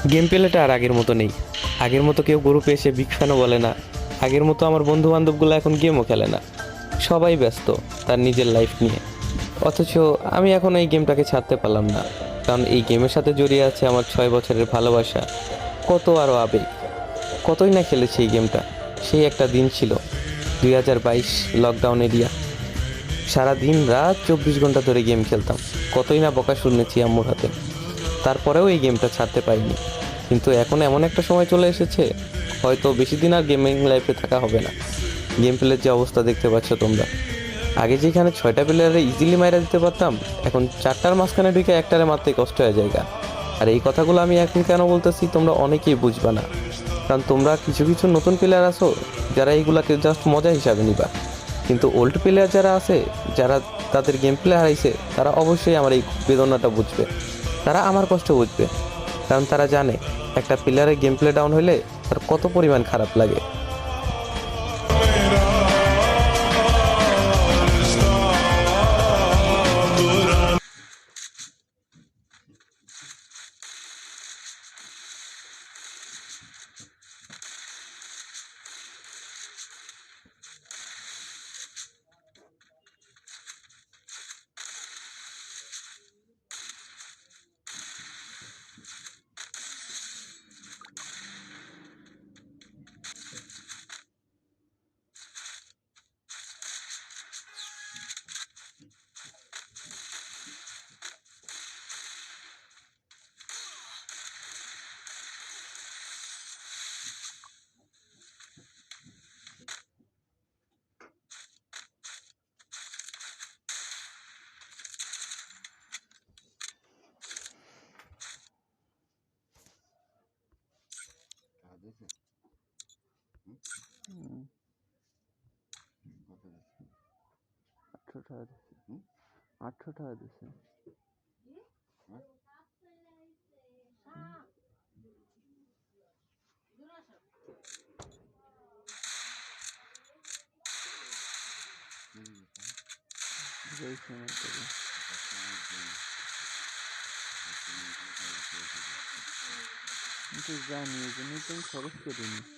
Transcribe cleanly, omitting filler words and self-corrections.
Game প্লেটা আর আগের মতো নেই। আগের মতো কেউ গ্রুপে এসে বিগ ফ্যানও বলে না। আগের মতো আমার বন্ধু বান্ধবগুলো এখন গেমও খেলে না। সবাই ব্যস্ত তার নিজের লাইফ নিয়ে। অথচ আমি এখন এই গেমটাকে ছাড়তে পারলাম না, কারণ এই গেমের সাথে জড়িয়ে আছে আমার 6 বছরের ভালোবাসা, কত আরও আবেগ। কতই না খেলেছি এই গেমটা। সেই একটা দিন ছিল 2022 লকডাউন এরিয়া। সারা দিন রাত 24 ঘন্টা ধরে গেম খেলতাম। কতই না বকা শুনেছি আম্মুর হাতে। তারপরেও এই গেমটা ছাড়তে পারিনি। কিন্তু এখন এমন একটা সময় চলে এসেছে, হয়তো বেশি দিন আর গেমিং লাইফে থাকা হবে না। গেম প্লের যে অবস্থা দেখতে পাচ্ছ তোমরা, আগে যেখানে 6টা প্লেয়ারে ইজিলি মাইরা দিতে পারতাম, এখন 4টার মাঝখানে ঢুকে একটারে মারতে কষ্ট হয়ে যায়। আর এই কথাগুলো আমি এখন কেন বলতেছি তোমরা অনেকেই বুঝবা না, কারণ তোমরা কিছু কিছু নতুন প্লেয়ার আছো যারা এইগুলাকে জাস্ট মজা হিসাবে নিবা। কিন্তু ওল্ড প্লেয়ার যারা আছে, যারা তাদের গেম প্লে হারাইছে, তারা অবশ্যই আমার এই বেদনাটা বুঝবে। তারা আমার কষ্ট বুঝবে, কারণ তারা জানে একটা প্লেয়ারের গেম প্লে ডাউন হলে তার কত পরিমাণ খারাপ লাগে। হুম, 800 টাকা দিছে। 800 টাকা দিছে। দিয়েছে আমার টাকা। আমি তো জানি, এই জন্যই তো আমি খরচ করিনি।